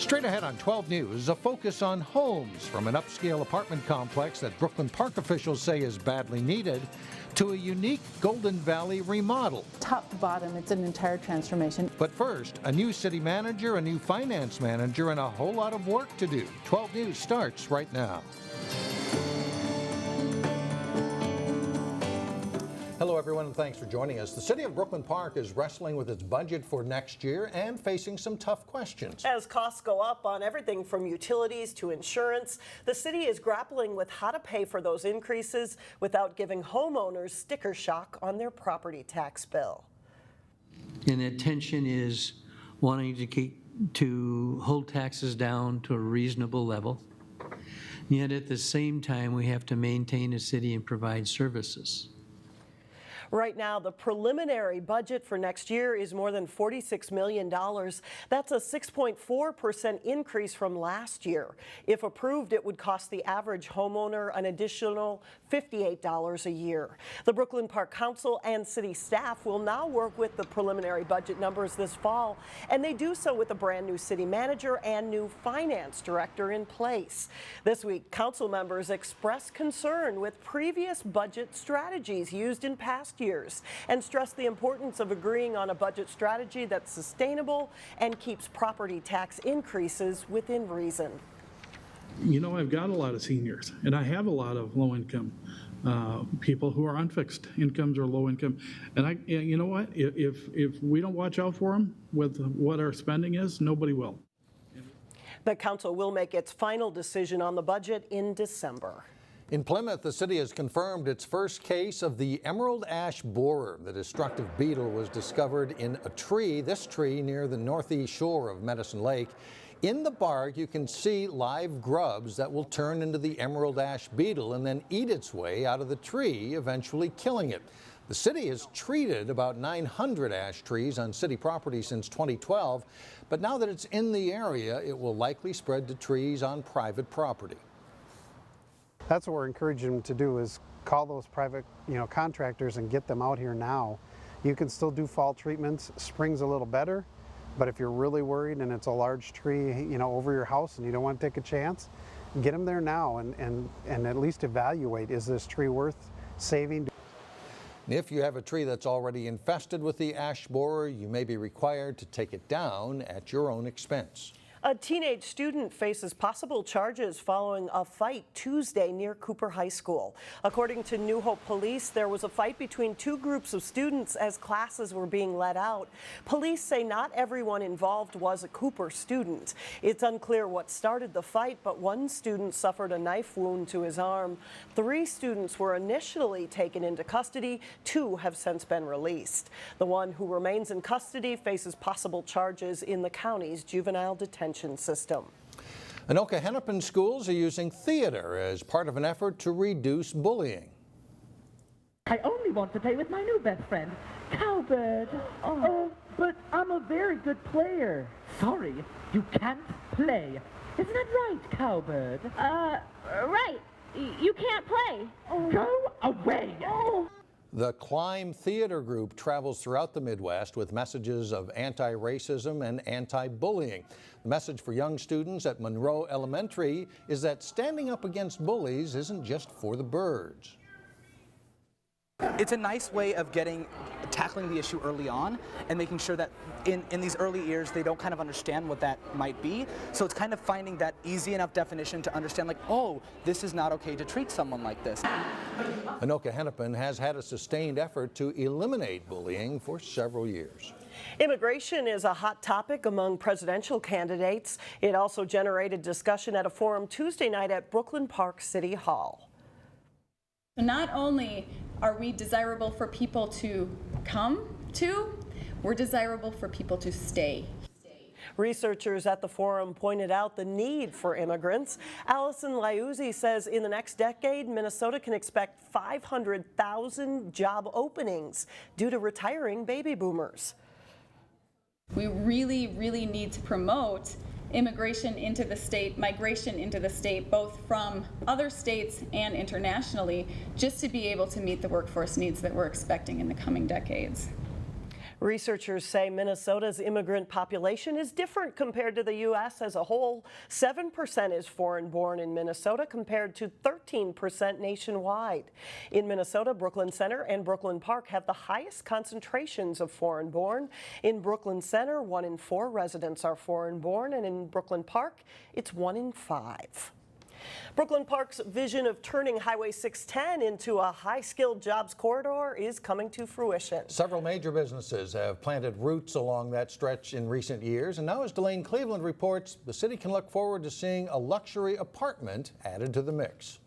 Straight ahead on 12 News, a focus on homes, from an upscale apartment complex that Brooklyn Park officials say is badly needed to a unique Golden Valley remodel. Top to bottom, it's an entire transformation. But first, a new city manager, a new finance manager, and a whole lot of work to do. 12 News starts right now. Hello everyone, and thanks for joining us. The city of Brooklyn Park is wrestling with its budget for next year and facing some tough questions. As costs go up on everything from utilities to insurance, the city is grappling with how to pay for those increases without giving homeowners sticker shock on their property tax bill. And the tension is wanting to hold taxes down to a reasonable level. Yet at the same time, we have to maintain a city and provide services. Right now, the preliminary budget for next year is more than $46 million. That's a 6.4% increase from last year. If approved, it would cost the average homeowner an additional $58 a year. The Brooklyn Park Council and city staff will now work with the preliminary budget numbers this fall, and they do so with a brand new city manager and new finance director in place. This week, council members expressed concern with previous budget strategies used in past years and stress the importance of agreeing on a budget strategy that's sustainable and keeps property tax increases within reason. You know, I've got a lot of seniors, and I have a lot of low-income people who are on fixed incomes or low income. And you know what? If we don't watch out for them with what our spending is, nobody will. The council will make its final decision on the budget in December. In Plymouth, the city has confirmed its first case of the emerald ash borer. The destructive beetle was discovered in a tree, this tree near the northeast shore of Medicine Lake. In the bark, you can see live grubs that will turn into the emerald ash beetle and then eat its way out of the tree, eventually killing it. The city has treated about 900 ash trees on city property since 2012, but now that it's in the area, it will likely spread to trees on private property. That's what we're encouraging them to do, is call those private, contractors and get them out here now. You can still do fall treatments. Spring's a little better, but if you're really worried and it's a large tree, over your house and you don't want to take a chance, get them there now and at least evaluate, is this tree worth saving? If you have a tree that's already infested with the ash borer, you may be required to take it down at your own expense. A teenage student faces possible charges following a fight Tuesday near Cooper High School. According to New Hope Police, there was a fight between two groups of students as classes were being let out. Police say not everyone involved was a Cooper student. It's unclear what started the fight, but one student suffered a knife wound to his arm. 3 students were initially taken into custody. 2 have since been released. The one who remains in custody faces possible charges in the county's juvenile detention system. Anoka Hennepin schools are using theater as part of an effort to reduce bullying. I only want to play with my new best friend, Cowbird. Oh, but I'm a very good player. Sorry, you can't play. Isn't that right, Cowbird? Right. You can't play. Go away. The Climb Theater Group travels throughout the Midwest with messages of anti-racism and anti-bullying. The message for young students at Monroe Elementary is that standing up against bullies isn't just for the birds. It's a nice way of tackling the issue early on and making sure that in these early years they don't kind of understand what that might be. So it's kind of finding that easy enough definition to understand, like, oh, this is not okay to treat someone like this. Anoka Hennepin has had a sustained effort to eliminate bullying for several years. Immigration is a hot topic among presidential candidates. It also generated discussion at a forum Tuesday night at Brooklyn Park City Hall. So not only are we desirable for people to come to, we're desirable for people to stay. Researchers at the forum pointed out the need for immigrants. Allison Liuzzi says in the next decade, Minnesota can expect 500,000 job openings due to retiring baby boomers. We really, really need to promote immigration into the state, migration into the state, both from other states and internationally, just to be able to meet the workforce needs that we're expecting in the coming decades. Researchers say Minnesota's immigrant population is different compared to the U.S. as a whole. 7% is foreign-born in Minnesota compared to 13% nationwide. In Minnesota, Brooklyn Center and Brooklyn Park have the highest concentrations of foreign-born. In Brooklyn Center, 1 in 4 residents are foreign-born, and in Brooklyn Park, it's 1 in 5. Brooklyn Park's vision of turning Highway 610 into a high-skilled jobs corridor is coming to fruition. Several major businesses have planted roots along that stretch in recent years, and now as Blaine Cleveland reports, the city can look forward to seeing a luxury apartment added to the mix.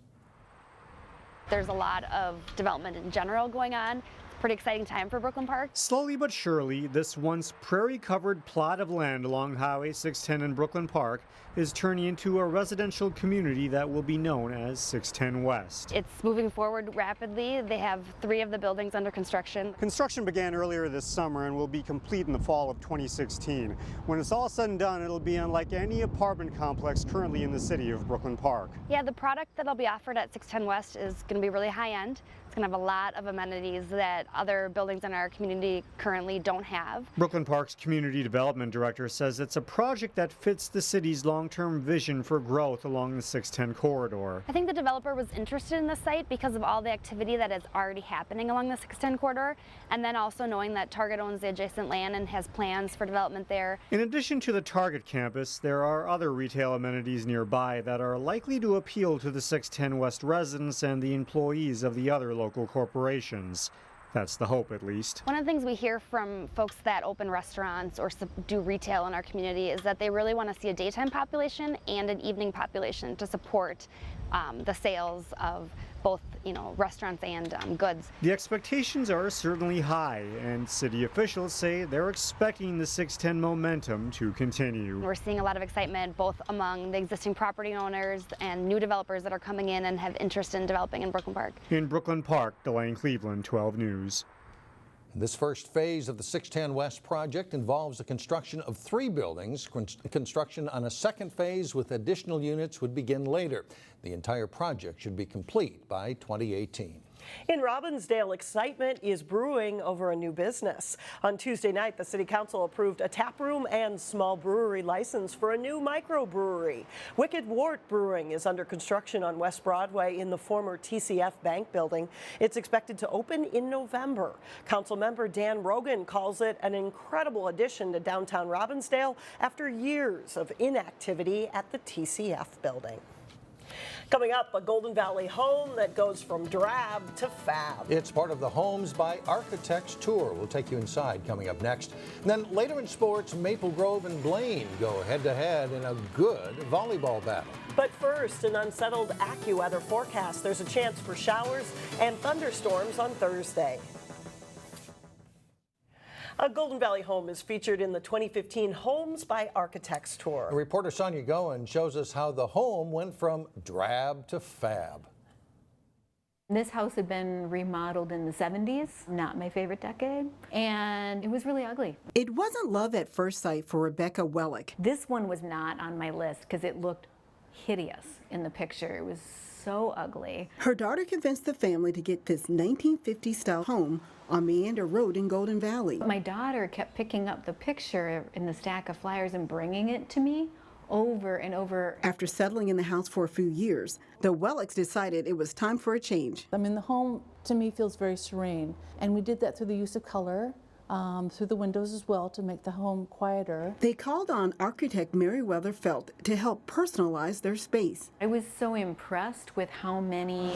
There's a lot of development in general going on. Pretty exciting time for Brooklyn Park. Slowly but surely, this once prairie-covered plot of land along Highway 610 in Brooklyn Park is turning into a residential community that will be known as 610 West. It's moving forward rapidly. They have 3 of the buildings under construction. Construction began earlier this summer and will be complete in the fall of 2016. When it's all said and done, it'll be unlike any apartment complex currently in the city of Brooklyn Park. Yeah, the product that'll be offered at 610 West is going to be really high-end. It's going to have a lot of amenities that other buildings in our community currently don't have. Brooklyn Park's community development director says it's a project that fits the city's long-term vision for growth along the 610 corridor. I think the developer was interested in the site because of all the activity that is already happening along the 610 corridor, and then also knowing that Target owns the adjacent land and has plans for development there. In addition to the Target campus, there are other retail amenities nearby that are likely to appeal to the 610 West residents and the employees of the other local corporations. That's the hope, at least. One of the things we hear from folks that open restaurants or do retail in our community is that they really want to see a daytime population and an evening population to support the sales of both, restaurants and goods. The expectations are certainly high, and city officials say they're expecting the 610 momentum to continue. We're seeing a lot of excitement both among the existing property owners and new developers that are coming in and have interest in developing in Brooklyn Park. In Brooklyn Park, Blaine Cleveland, 12 News. This first phase of the 610 West project involves the construction of 3 buildings. Construction on a second phase with additional units would begin later. The entire project should be complete by 2018. In Robbinsdale, excitement is brewing over a new business. On Tuesday night, the City Council approved a tap room and small brewery license for a new microbrewery. Wicked Wort Brewing is under construction on West Broadway in the former TCF Bank building. It's expected to open in November. Council member Dan Rogan calls it an incredible addition to downtown Robbinsdale after years of inactivity at the TCF building. Coming up, a Golden Valley home that goes from drab to fab. It's part of the Homes by Architects tour. We'll take you inside coming up next. And then later in sports, Maple Grove and Blaine go head-to-head in a good volleyball battle. But first, an unsettled AccuWeather forecast. There's a chance for showers and thunderstorms on Thursday. A Golden Valley home is featured in the 2015 Homes by Architects tour. Reporter Sonia Goen shows us how the home went from drab to fab. This house had been remodeled in the 70s, not my favorite decade, and it was really ugly. It wasn't love at first sight for Rebecca Wellick. This one was not on my list because it looked hideous in the picture. It was so ugly. Her daughter convinced the family to get this 1950s-style home on Meander Road in Golden Valley. My daughter kept picking up the picture in the stack of flyers and bringing it to me over and over. After settling in the house for a few years, the Wellicks decided it was time for a change. I mean, the home to me feels very serene, and we did that through the use of color. Through the windows as well to make the home quieter. They called on architect Meriwether Felt to help personalize their space. I was so impressed with how many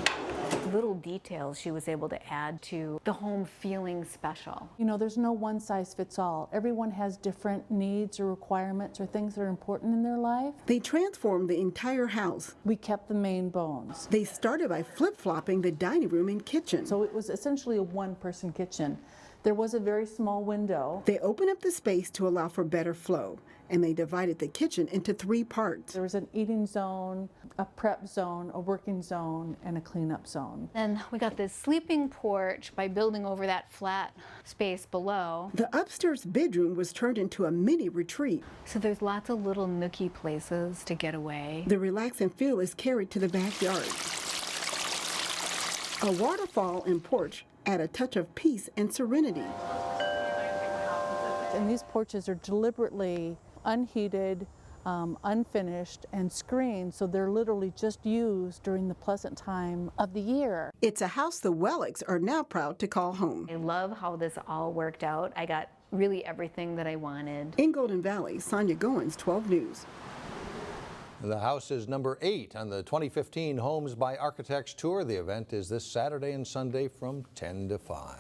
little details she was able to add to the home feeling special. You know, there's no one size fits all. Everyone has different needs or requirements or things that are important in their life. They transformed the entire house. We kept the main bones. They started by flip-flopping the dining room and kitchen. So it was essentially a one-person kitchen. There was a very small window. They opened up the space to allow for better flow, and they divided the kitchen into 3 parts. There was an eating zone, a prep zone, a working zone, and a cleanup zone. And we got this sleeping porch by building over that flat space below. The upstairs bedroom was turned into a mini retreat. So there's lots of little nooky places to get away. The relaxing feel is carried to the backyard. A waterfall and porch add a touch of peace and serenity. And these porches are deliberately unheated, unfinished, and screened, so they're literally just used during the pleasant time of the year. It's a house the Wellicks are now proud to call home. I love how this all worked out. I got really everything that I wanted. In Golden Valley, Sonia Goins, 12 News. The house is number 8 on the 2015 Homes by Architects Tour. The event is this Saturday and Sunday from 10 to 5.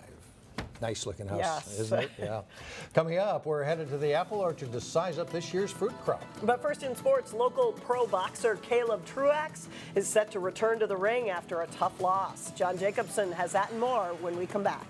Nice looking house, yes. Isn't it? Yeah. Coming up, we're headed to the apple orchard to size up this year's fruit crop. But first in sports, local pro boxer Caleb Truax is set to return to the ring after a tough loss. John Jacobson has that and more when we come back.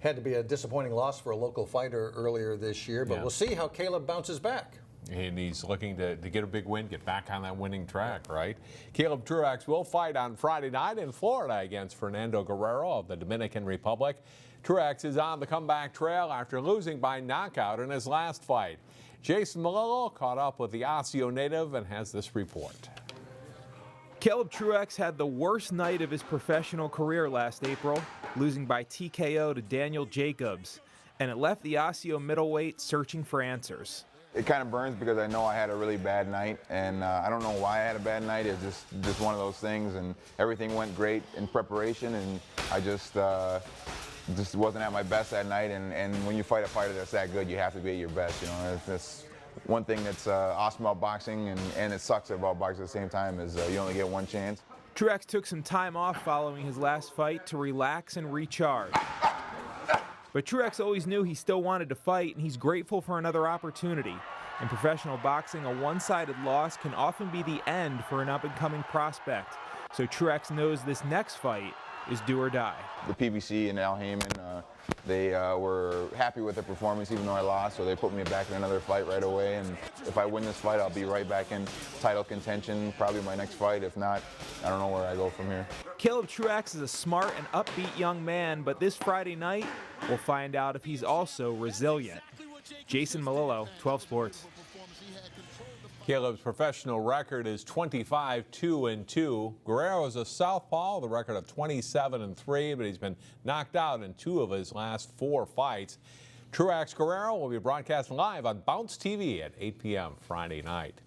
Had to be a disappointing loss for a local fighter earlier this year, but we'll see how Caleb bounces back. And he's looking to get a big win, get back on that winning track, right? Caleb Truax will fight on Friday night in Florida against Fernando Guerrero of the Dominican Republic. Truax is on the comeback trail after losing by knockout in his last fight. Jason Malillo caught up with the Osseo native and has this report. Caleb Truax had the worst night of his professional career last April, losing by TKO to Daniel Jacobs, and it left the Osseo middleweight searching for answers. It kind of burns because I know I had a really bad night, and I don't know why I had a bad night. It's just one of those things, and everything went great in preparation, and I just wasn't at my best that night. And when you fight a fighter that's that good, you have to be at your best. You know, that's one thing that's awesome about boxing, and it sucks about boxing at the same time, is you only get one chance. Truax took some time off following his last fight to relax and recharge. But Truax always knew he still wanted to fight, and he's grateful for another opportunity. In professional boxing, a one-sided loss can often be the end for an up-and-coming prospect. So Truax knows this next fight is do or die. The PBC and Al Heyman, they were happy with the performance even though I lost, so they put me back in another fight right away. And if I win this fight, I'll be right back in title contention, probably my next fight. If not, I don't know where I go from here. Caleb Truax is a smart and upbeat young man, but this Friday night, we'll find out if he's also resilient. Jason Malillo, 12 Sports. Caleb's professional record is 25-2-2. Guerrero is a southpaw, the record of 27-3, but he's been knocked out in 2 of his last 4 fights. Truax Guerrero will be broadcast live on Bounce TV at 8 p.m. Friday night.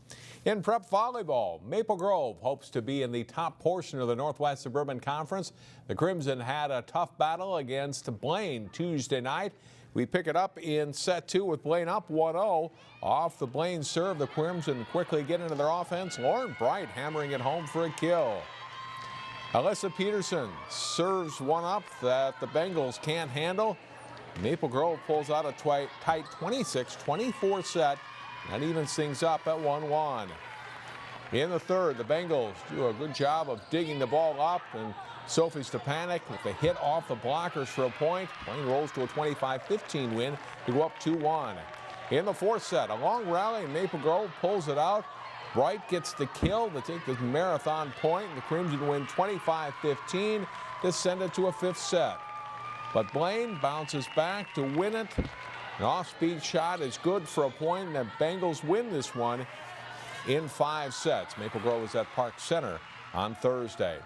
In prep volleyball, Maple Grove hopes to be in the top portion of the Northwest Suburban Conference. The Crimson had a tough battle against Blaine Tuesday night. We pick it up in set 2 with Blaine up 1-0. Off the Blaine serve, the Crimson quickly get into their offense. Lauren Bright hammering it home for a kill. Alyssa Peterson serves one up that the Bengals can't handle. Maple Grove pulls out a tight 26-24 set. That evens things up at 1-1. In the third, the Bengals do a good job of digging the ball up, and Sophie Stepanek with the hit off the blockers for a point. Blaine rolls to a 25-15 win to go up 2-1. In the fourth set, a long rally, and Maple Grove pulls it out. Bright gets the kill to take this marathon point, and the Crimson win 25-15 to send it to a 5th set. But Blaine bounces back to win it. An off-speed shot is good for a point, and the Bengals win this one in 5 sets. Maple Grove is at Park Center on Thursday.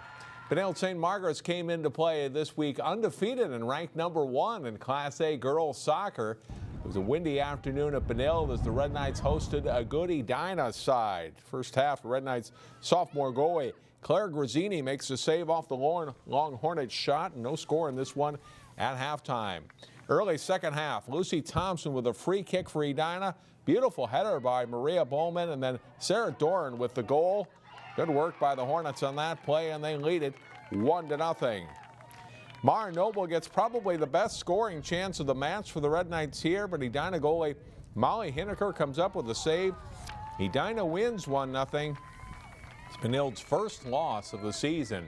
Benilde-St. Margaret's came into play this week undefeated and ranked number 1 in Class A girls soccer. It was a windy afternoon at Benilde as the Red Knights hosted a good Edina side. First half, the Red Knights sophomore goalie Claire Grazzini makes a save off the long Hornet shot, and no score in this one at halftime. Early second half, Lucy Thompson with a free kick for Edina. Beautiful header by Maria Bowman, and then Sarah Doran with the goal. Good work by the Hornets on that play, and they lead it 1-0. Mara Noble gets probably the best scoring chance of the match for the Red Knights here, but Edina goalie Molly Hineker comes up with a save. Edina wins 1-0. It's Benilde's first loss of the season.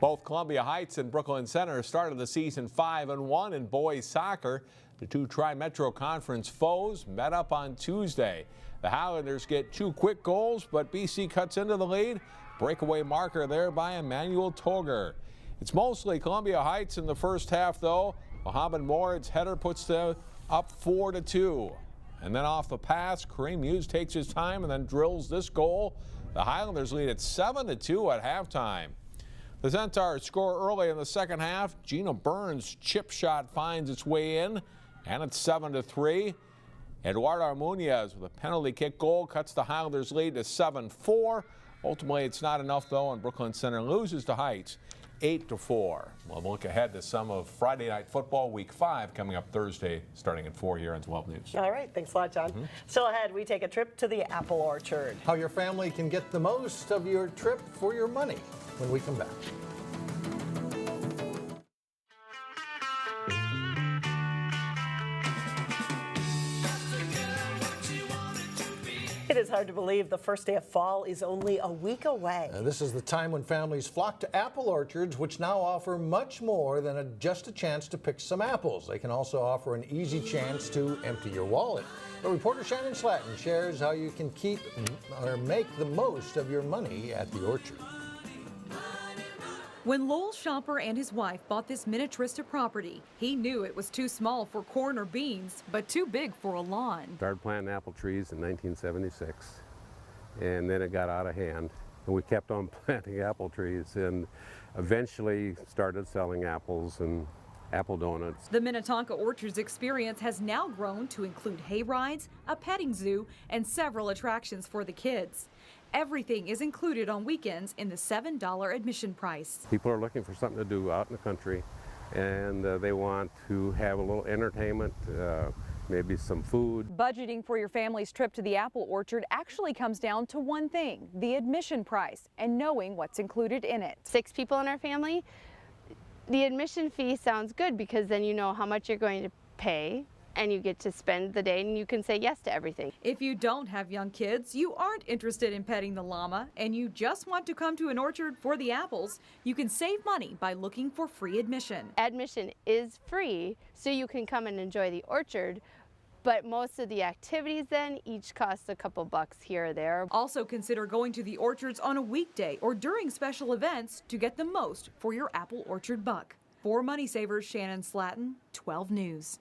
Both Columbia Heights and Brooklyn Center started the season 5-1 in boys soccer. The 2 Tri-Metro Conference foes met up on Tuesday. The Highlanders get 2 quick goals, but BC cuts into the lead. Breakaway marker there by Emmanuel Toger. It's mostly Columbia Heights in the first half, though. Mohammed Moured's header puts them up 4-2. And then off the pass, Kareem Hughes takes his time and then drills this goal. The Highlanders lead at 7-2 at halftime. The Centaurs score early in the second half. Gina Burns' chip shot finds its way in, and it's 7-3. Eduardo Munoz with a penalty kick goal cuts the Highlanders' lead to 7-4. Ultimately, it's not enough, though, and Brooklyn Center loses to Heights 8-4. We'll look ahead to some of Friday Night Football Week 5 coming up Thursday, starting at 4 here on 12 News. All right, thanks a lot, John. Still ahead, we take a trip to the apple orchard. How your family can get the most of your trip for your money when we come back. It is hard to believe the first day of fall is only a week away. This is the time when families flock to apple orchards, which now offer much more than just a chance to pick some apples. They can also offer an easy chance to empty your wallet. But reporter Shannon Slatton shares how you can keep or make the most of your money at the orchard. When Lowell Shopper and his wife bought this miniaturista property, he knew it was too small for corn or beans, but too big for a lawn. Started planting apple trees in 1976, and then it got out of hand. And we kept on planting apple trees and eventually started selling apples and apple donuts. The Minnetonka Orchards experience has now grown to include hay rides, a petting zoo, and several attractions for the kids. Everything is included on weekends in the $7 admission price. People are looking for something to do out in the country, and they want to have a little entertainment, maybe some food. Budgeting for your family's trip to the apple orchard actually comes down to one thing, the admission price, and knowing what's included in it. 6 people in our family, the admission fee sounds good because then you know how much you're going to pay, and you get to spend the day and you can say yes to everything. If you don't have young kids, you aren't interested in petting the llama, and you just want to come to an orchard for the apples, you can save money by looking for free admission. Admission is free, so you can come and enjoy the orchard, but most of the activities then each cost a couple bucks here or there. Also consider going to the orchards on a weekday or during special events to get the most for your apple orchard buck. For Money Savers, Shannon Slatton, 12 News.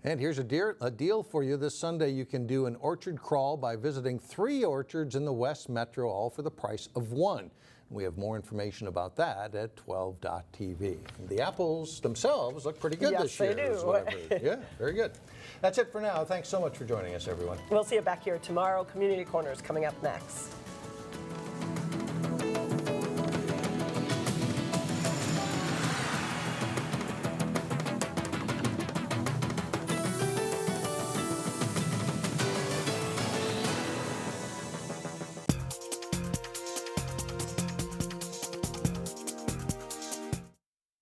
And here's a deal for you. This Sunday you can do an orchard crawl by visiting 3 orchards in the West Metro, all for the price of 1. We have more information about that at 12.tv. And the apples themselves look pretty good this year. Yes, they do. Is what I've heard. Yeah, very good. That's it for now. Thanks so much for joining us, everyone. We'll see you back here tomorrow. Community Corner is coming up next.